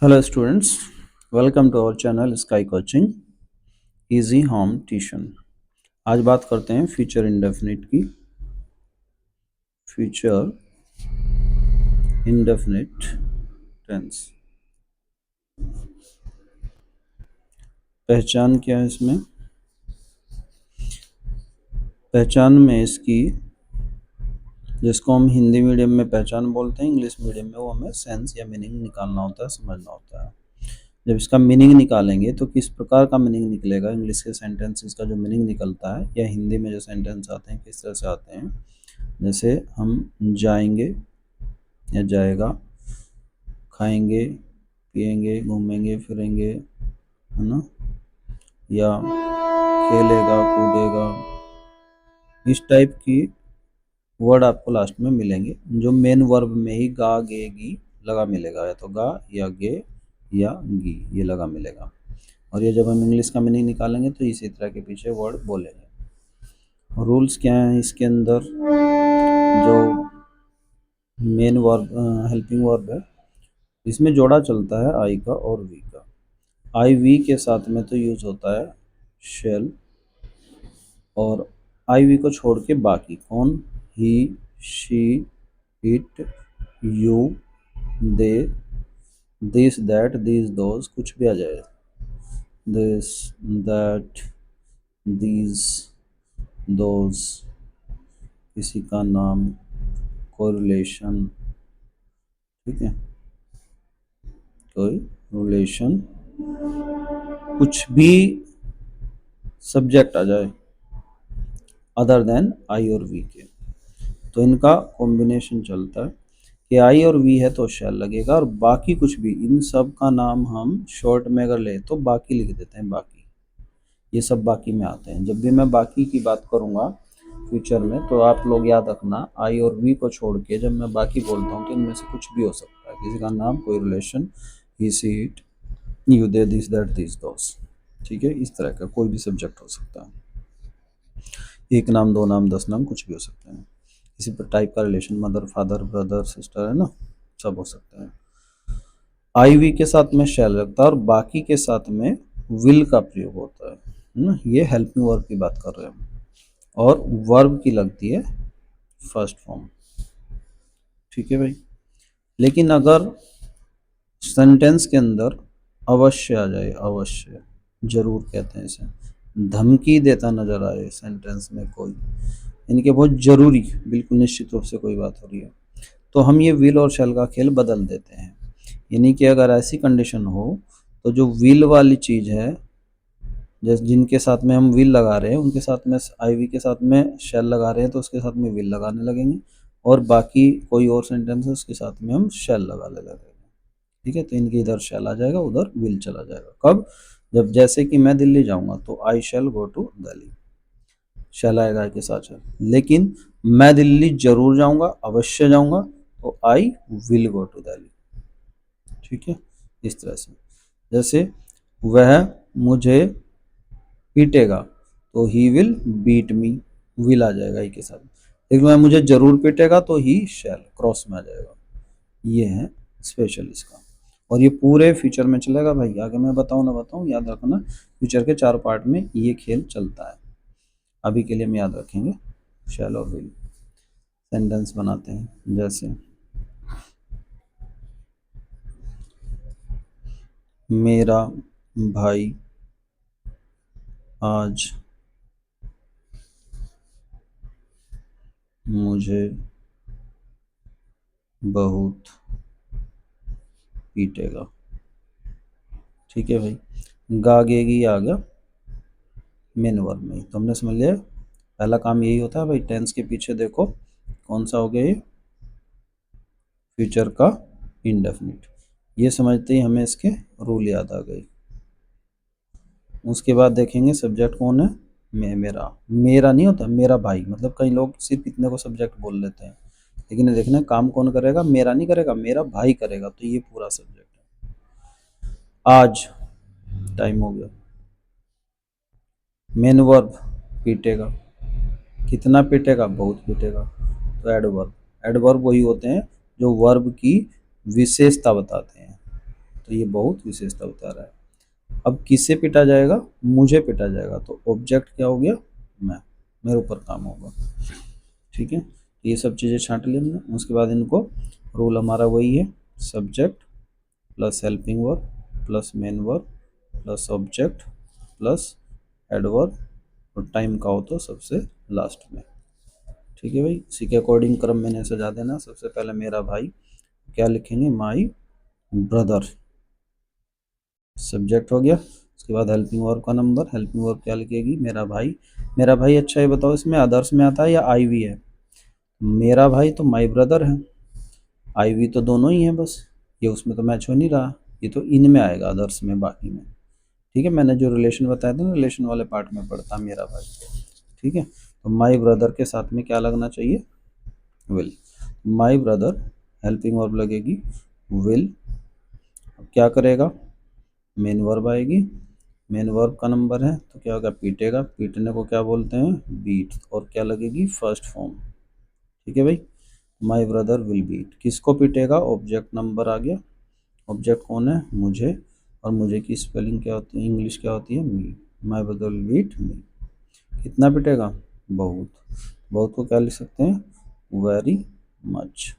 Hello students, welcome to our channel Sky Coaching Easy Home Tuition। आज बात करते हैं फ्यूचर इंडेफिनिट की। Future indefinite tense. पहचान क्या है इसमें? पहचान में इसकी, जिसको हम हिंदी मीडियम में पहचान बोलते हैं, इंग्लिश मीडियम में वो हमें सेंस या मीनिंग निकालना होता है, समझना होता है। जब इसका मीनिंग निकालेंगे तो किस प्रकार का मीनिंग निकलेगा, इंग्लिश के सेंटेंसेस का जो मीनिंग निकलता है या हिंदी में जो सेंटेंस आते हैं किस तरह से आते हैं। जैसे हम जाएंगे या जाएगा, खाएंगे, पिएंगे, घूमेंगे, फिरेंगे, है ना, या खेलेगा, कूदेगा, इस टाइप की वर्ड आपको लास्ट में मिलेंगे जो मेन वर्ब में ही गा, गे, गी लगा मिलेगा, या तो गा या गे या गी ये लगा मिलेगा। और ये जब हम इंग्लिश का मीनिंग निकालेंगे तो इसी तरह के पीछे वर्ड बोलेंगे। रूल्स क्या हैं इसके अंदर? जो मेन वर्ब, हेल्पिंग वर्ब है, इसमें जोड़ा चलता है आई का और वी का। आई वी के साथ में तो यूज होता है शेल, और आई वी को छोड़ के बाकी कौन, he, she, it, you, they, this, that, this, those, कुछ भी आ जाए, दिस, दैट, दीज, दोज, किसी का नाम, कोरिलेशन, ठीक है, कोई रिलेशन, कुछ भी सब्जेक्ट आ जाए अदर देन आई और वी के, तो इनका कॉम्बिनेशन चलता है कि आई और वी है तो शैल लगेगा, और बाकी कुछ भी, इन सब का नाम हम शॉर्ट में अगर ले तो बाकी लिख देते हैं। बाकी ये सब बाकी में आते हैं। जब भी मैं बाकी की बात करूंगा फ्यूचर में तो आप लोग याद रखना, आई और वी को छोड़ के जब मैं बाकी बोलता हूँ तो इनमें से कुछ भी हो सकता है, किसी का नाम, कोई relation, he, she, it, you, they, this, that, this, those, ठीक है, इस तरह का कोई भी सब्जेक्ट हो सकता है। एक नाम, दो नाम, 10 नाम, कुछ भी हो सकते हैं। किसी पर टाइप का relation, mother, father, brother, sister, है ना, सब हो सकते हैं। आई वी के साथ में शैल लगता है और बाकी के साथ में विल का प्रयोग होता है ना। ये हेल्पिंग वर्ब की बात कर रहे हैं, और वर्ब की लगती है फर्स्ट फॉर्म, ठीक है भाई। लेकिन अगर सेंटेंस के अंदर अवश्य आ जाए, अवश्य, जरूर कहते हैं इसे, धमकी देता नजर आए सेंटेंस में कोई, इनके बहुत जरूरी, बिल्कुल निश्चित रूप से कोई बात हो रही है, तो हम ये विल और शैल का खेल बदल देते हैं। यानी कि अगर ऐसी कंडीशन हो तो जो विल वाली चीज़ है, जैसे जिनके साथ में हम विल लगा रहे हैं उनके साथ में आई वी के साथ में शैल लगा रहे हैं तो उसके साथ में विल लगाने लगेंगे, और बाकी कोई और सेंटेंस है उसके साथ में हम शैल लगाने लगेंगे, ठीक है। तो इनके इधर शैल आ जाएगा, उधर विल चला जाएगा। कब? जब जैसे कि मैं दिल्ली जाऊंगा तो आई शैल गो टू दिल्ली, शैल आएगा के साथ शैल। लेकिन मैं दिल्ली जरूर जाऊंगा, अवश्य जाऊंगा, तो I will go to Delhi, ठीक है, इस तरह से। जैसे वह मुझे पीटेगा तो he will beat me, will आ जाएगा ही के साथ। लेकिन वह मुझे जरूर पीटेगा तो ही शैल क्रॉस में आ जाएगा। ये है स्पेशल इसका, और ये पूरे फ्यूचर में चलेगा भाई। आगे मैं बताऊं ना बताऊं, याद रखना, फ्यूचर के 4 पार्ट में ये खेल चलता है। अभी के लिए हम याद रखेंगे शैल और विल। सेंटेंस बनाते हैं, जैसे मेरा भाई आज मुझे बहुत पीटेगा, ठीक है भाई। गागेगी आ गया मेन वर्ब में, तो हमने समझ लिया पहला काम यही होता है भाई। टेंस के पीछे देखो कौन सा हो गया, ये फ्यूचर का इंडेफिनिट। ये समझते ही हमें इसके रूल याद आ गए। उसके बाद देखेंगे सब्जेक्ट कौन है, मेरा, मेरा नहीं होता, मेरा भाई, मतलब कई लोग सिर्फ इतने को सब्जेक्ट बोल लेते हैं, लेकिन ये देखना काम कौन करेगा, मेरा नहीं करेगा, मेरा भाई करेगा, तो ये पूरा सब्जेक्ट है। आज टाइम हो गया। मेन वर्ब पीटेगा, कितना पीटेगा, बहुत पीटेगा, तो एडवर्ब। एडवर्ब वही होते हैं जो वर्ब की विशेषता बताते हैं, तो ये बहुत विशेषता बता रहा है। अब किससे पिटा जाएगा, मुझे पिटा जाएगा, तो ऑब्जेक्ट क्या हो गया, मैं, मेरे ऊपर काम होगा। ठीक है, ये सब चीज़ें छांट ली हमने। उसके बाद इनको रूल हमारा वही है, subject plus helping verb plus main verb plus object plus adverb, और टाइम का हो तो सबसे लास्ट में। ठीक है भाई, इसी के अकॉर्डिंग क्रम मैंने सजा देना। सबसे पहले मेरा भाई, क्या लिखेंगे, माई ब्रदर, सब्जेक्ट हो गया। उसके बाद हेल्पिंग वर्ब का नंबर, हेल्पिंग वर्ब क्या लिखेगी, मेरा भाई। मेरा भाई, अच्छा ये बताओ इसमें अदर्स में आता है या आई वी है, मेरा भाई तो माई ब्रदर है, आई वी तो दोनों ही हैं बस, ये उसमें तो मैच हो नहीं रहा, ये तो इन में आएगा अदर्स में, बाकी में। ठीक है, मैंने जो रिलेशन बताया था ना, रिलेशन वाले पार्ट में पढ़ता मेरा भाई। ठीक है, तो माई ब्रदर के साथ में क्या लगना चाहिए, will. My brother helping verb लगेगी विल, क्या करेगा, मेन वर्ब आएगी, मेन वर्ब का नंबर है तो क्या होगा, पीटेगा, पीटने को क्या बोलते हैं, बीट, और क्या लगेगी, फर्स्ट फॉर्म। ठीक है भाई, माई ब्रदर विल बीट, किसको पीटेगा, ऑब्जेक्ट नंबर आ गया, ऑब्जेक्ट कौन है, मुझे, और मुझे की स्पेलिंग क्या होती है, इंग्लिश क्या होती है, me, my brother will beat me. कितना पिटेगा, बहुत, बहुत को क्या लिख सकते हैं, वेरी मच,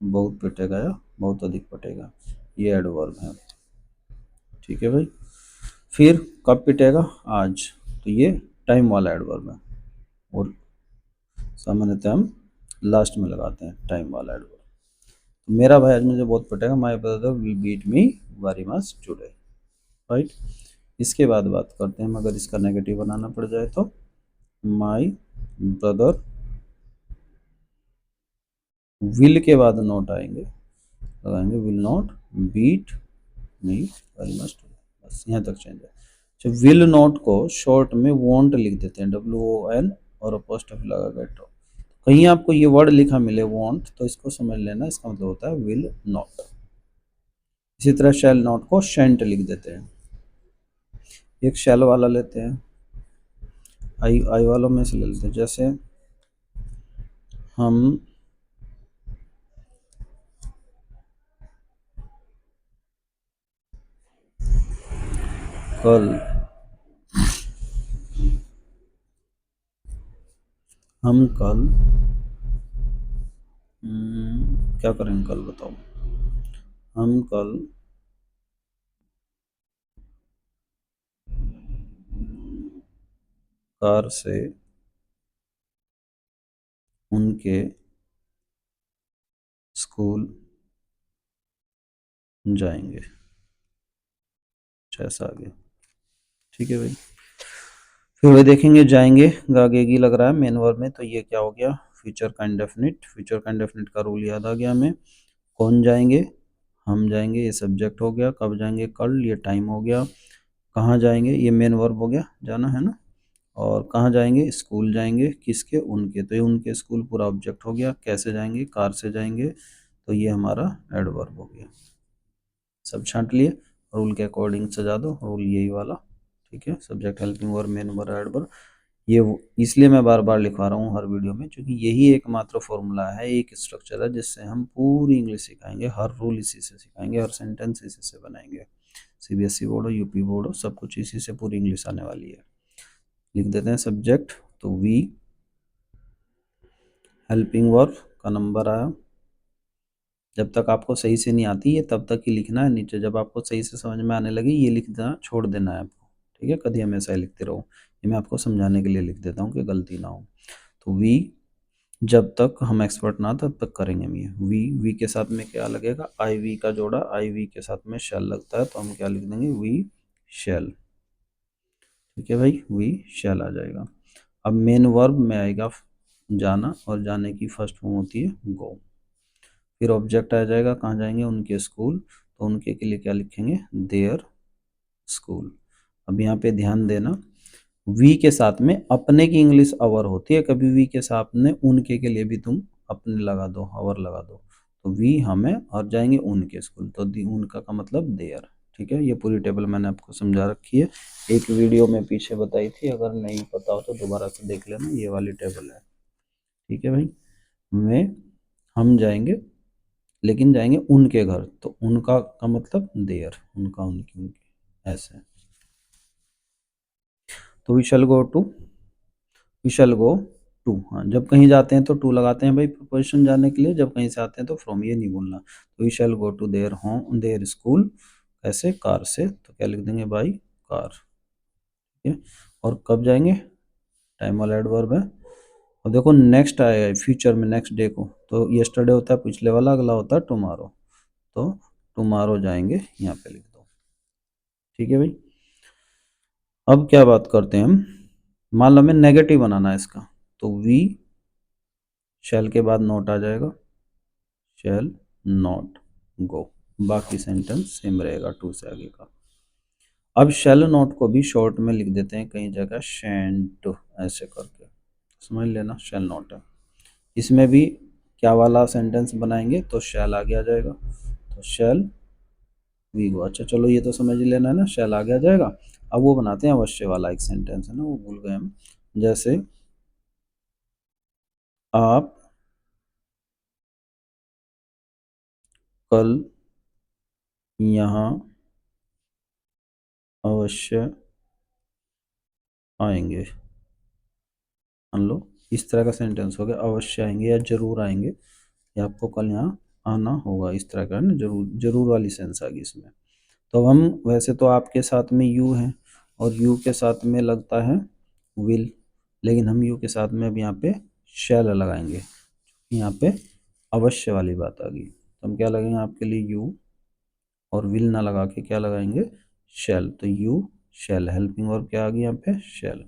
बहुत पिटेगा या बहुत अधिक पिटेगा, ये एडवर्ब है। ठीक है भाई, फिर कब पिटेगा, आज, तो ये टाइम वाला एडवर्ब है, और सामान्यतः हम लास्ट में लगाते हैं टाइम वाला एडवर्ब। तो मेरा भाई आज मुझे बहुत पिटेगा, my brother will beat me very much today, right. इसके बाद बात करते हैं हम, अगर इसका नेगेटिव बनाना पड़ जाए तो, माई ब्रदर विल के बाद नोट आएंगे, लगाएंगे will not beat me very much today, बस यहाँ तक चेंज है। तो विल नॉट को शॉर्ट में वॉन्ट लिख देते हैं, WON, और अपोस्ट्रोफी लगा के तो कहीं आपको ये वर्ड लिखा मिले वॉन्ट, तो इसको समझ लेना, इसका मतलब होता है विल नॉट। इसी तरह शैल नॉट को शेंट लिख देते हैं। एक शैल वाला लेते हैं, आई आई वालों में से ले लेते हैं, जैसे हम कल, हम कल क्या करेंगे कल, बताओ, हम कल कार से उनके स्कूल जाएंगे, ऐसा आगे। ठीक है भाई, फिर वे देखेंगे जाएंगे, गागेगी लग रहा है मेन वर्ब में, तो ये क्या हो गया, फ्यूचर का इंडेफिनिट। फ्यूचर का इंडेफिनिट का रूल याद आ गया हमें, कौन जाएंगे, हम जाएंगे, ये सब्जेक्ट हो गया, कब जाएंगे, कल, ये टाइम हो गया, कहाँ जाएंगे, ये मेन वर्ब हो गया, जाना है ना, और कहाँ जाएंगे, स्कूल जाएंगे, किसके, उनके, तो ये उनके स्कूल पूरा ऑब्जेक्ट हो गया, कैसे जाएंगे, कार से जाएंगे, तो ये हमारा एडवर्ब हो गया। सब छांट लिए, रूल के अकॉर्डिंग सजा दो, रूल यही वाला। ठीक है, subject helping verb main verb adverb, ये इसलिए मैं बार बार लिखवा रहा हूँ हर वीडियो में, क्योंकि यही एकमात्र फॉर्मूला है, एक स्ट्रक्चर है जिससे हम पूरी इंग्लिश सिखाएंगे, हर रूल इसी से सिखाएंगे, हर सेंटेंस इसी से बनाएंगे। CBSE बोर्ड हो, यूपी बोर्ड हो, सब कुछ इसी से पूरी इंग्लिश आने वाली है। लिख देते हैं सब्जेक्ट, तो वी, हेल्पिंग वर्ब का नंबर आया, जब तक आपको सही से नहीं आती है तब तक ही लिखना है नीचे, जब आपको सही से समझ में आने लगी ये लिख देना, छोड़ देना है आपको। ठीक है, कभी हमेशा ही लिखते रहो, ये मैं आपको समझाने के लिए लिख देता हूँ कि गलती ना हो। तो वी, जब तक हम एक्सपर्ट ना तब तक करेंगे हम ये। वी के साथ में क्या लगेगा, आई वी का जोड़ा, आई वी के साथ में शैल लगता है, तो हम क्या लिख देंगे, वी शैल। ठीक है भाई, वी शैल आ जाएगा। अब मेन वर्ब में आएगा जाना, और जाने की फर्स्ट फॉर्म होती है गो। फिर ऑब्जेक्ट आ जाएगा, कहाँ जाएंगे, उनके स्कूल, तो उनके के लिए क्या लिखेंगे, देयर स्कूल। अब यहाँ पे ध्यान देना, वी के साथ में अपने की इंग्लिश अवर होती है, कभी वी के साथ में उनके के लिए भी तुम अपने लगा दो, अवर लगा दो, तो वी हमें, और जाएंगे उनके स्कूल, तो दी उनका का मतलब देयर। ठीक है, ये पूरी टेबल मैंने आपको समझा रखी है, एक वीडियो में पीछे बताई थी, अगर नहीं पता हो तो दोबारा से देख लेना, ये वाली टेबल है। ठीक है भाई, में हम जाएंगे लेकिन जाएंगे उनके घर, तो उनका का मतलब देयर, उनका उनकी उनकी ऐसे। तो वी शैल गो टू, हाँ जब कहीं जाते हैं तो टू लगाते हैं भाई प्रिपोजिशन जाने के लिए, जब कहीं से आते हैं तो फ्रॉम ये नहीं बोलना। तो we shall go to their home their school, कैसे, कार से, तो क्या लिख देंगे बाई कार, ठीक है। और कब जाएंगे, टाइम वाला एडवर्ब है। और देखो नेक्स्ट आएगा फ्यूचर में, नेक्स्ट डे को, तो यस्टरडे होता है पिछले वाला, अगला होता है टुमारो, तो टुमारो जाएंगे, यहाँ पे लिख दो, ठीक है भाई। अब क्या बात करते हैं हम, मान लो हमें नेगेटिव बनाना है इसका, तो वी शैल के बाद नोट आ जाएगा, शैल नॉट गो, बाकी सेंटेंस सेम रहेगा टू से आगे का। अब शैल नॉट को भी शॉर्ट में लिख देते हैं कई जगह शेंट, ऐसे करके समझ लेना शैल नॉट है। इसमें भी क्या वाला सेंटेंस बनाएंगे, तो शैल आगे आ जाएगा, तो शैल वी गो, अच्छा चलो ये तो समझ ही लेना है ना, शैल आगे आ जाएगा। अब वो बनाते हैं अवश्य वाला एक सेंटेंस है ना, वो भूल गए हम, जैसे आप कल यहाँ अवश्य आएंगे, मान लो इस तरह का सेंटेंस हो गया, अवश्य आएंगे या जरूर आएंगे, या आपको कल यहाँ आना होगा, इस तरह का है ना, जरूर जरूर वाली सेंस आ गई इसमें। तो हम वैसे तो आपके साथ में यू है, और यू के साथ में लगता है विल, लेकिन हम यू के साथ में अब यहाँ पे शैल लगाएंगे, यहाँ पे अवश्य वाली बात आ गई, तो हम क्या लगेंगे आपके लिए यू, और विल ना लगा के क्या लगाएंगे शैल, तो यू शैल हेल्पिंग, और क्या आ गई यहाँ पे शैल,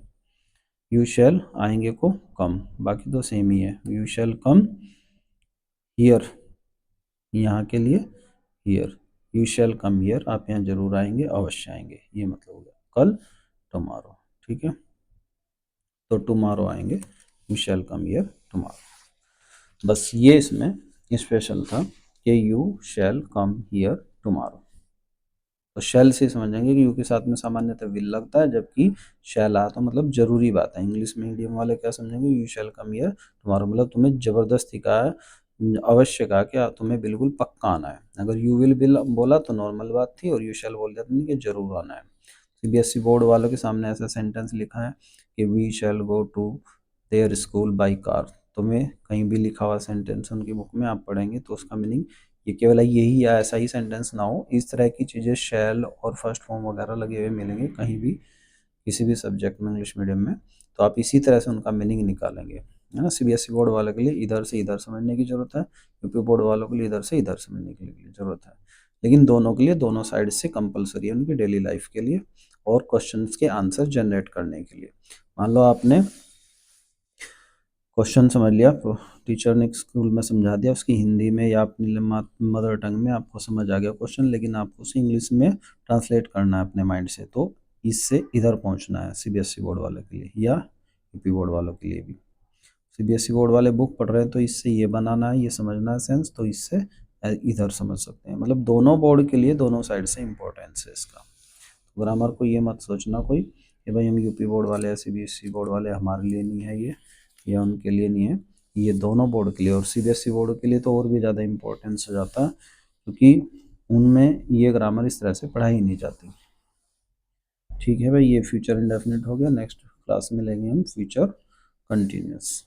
यू शैल आएंगे को कम, बाकी तो सेम ही है, यू शैल कम हियर, यहाँ के लिए here, you shall come here, आप यहाँ जरूर आएंगे, अवश्य आएंगे, ये मतलब हो गया कल टुमारो, ठीक है। तो टुमारो आएंगे, you shall come here tomorrow, बस ये इसमें स्पेशल था कि you shall come here tomorrow. तो शैल से समझेंगे कि यू के साथ में सामान्यतः विल लगता है, जबकि शैल आ तो मतलब जरूरी बात है। इंग्लिश मीडियम वाले क्या समझेंगे, you shall come here tomorrow मतलब तुम्हें जबरदस्ती कहा है, अवश्य कहा कि तुम्हें बिल्कुल पक्का आना है। अगर यू विल बिल बोला तो नॉर्मल बात थी, और यू शैल बोल दिया तुमने कि जरूर आना है। सीबीएसई बोर्ड वालों के सामने ऐसा सेंटेंस लिखा है कि we shall go to their school by car, तुम्हें कहीं भी लिखा हुआ सेंटेंस उनकी बुक में आप पढ़ेंगे तो उसका मीनिंग ये केवल यही या ऐसा ही सेंटेंस ना हो, इस तरह की चीज़ें शैल और फर्स्ट फॉर्म वगैरह लगे हुए मिलेंगे कहीं भी किसी भी सब्जेक्ट में इंग्लिश मीडियम में, तो आप इसी तरह से उनका मीनिंग निकालेंगे, है ना। सीबीएसई बोर्ड वालों के लिए इधर से इधर समझने की ज़रूरत है, यूपी बोर्ड वालों के लिए इधर से इधर समझने के लिए ज़रूरत है, लेकिन दोनों के लिए दोनों साइड से कंपलसरी है उनकी डेली लाइफ के लिए और क्वेश्चंस के आंसर जनरेट करने के लिए। मान लो आपने क्वेश्चन समझ लिया, टीचर ने स्कूल में समझा दिया, उसकी हिंदी में या अपनी मदर टंग में आपको समझ आ गया क्वेश्चन, लेकिन आपको उसे इंग्लिश में ट्रांसलेट करना है अपने माइंड से, तो इससे इधर पहुंचना है सीबीएसई बोर्ड वाले के लिए या यूपी बोर्ड वालों के लिए भी। सीबीएसई बोर्ड वाले बुक पढ़ रहे हैं तो इससे ये बनाना है, ये समझना है सेंस, तो इससे इधर समझ सकते हैं, मतलब दोनों बोर्ड के लिए दोनों साइड से इम्पोर्टेंस है इसका। ग्रामर को ये मत सोचना कोई कि भाई हम यूपी बोर्ड वाले या सीबीएसई बोर्ड वाले हमारे लिए नहीं है ये, या उनके लिए नहीं है, ये दोनों बोर्ड के लिए, और सीबीएसई बोर्ड के लिए तो और भी ज़्यादा इम्पोर्टेंस हो जाता है, क्योंकि उनमें ये ग्रामर इस तरह से पढ़ाई नहीं जाती। ठीक है भाई, ये फ्यूचर इंडेफिनिट हो गया, नेक्स्ट क्लास में लेंगे हम फ्यूचर कंटिन्यूस।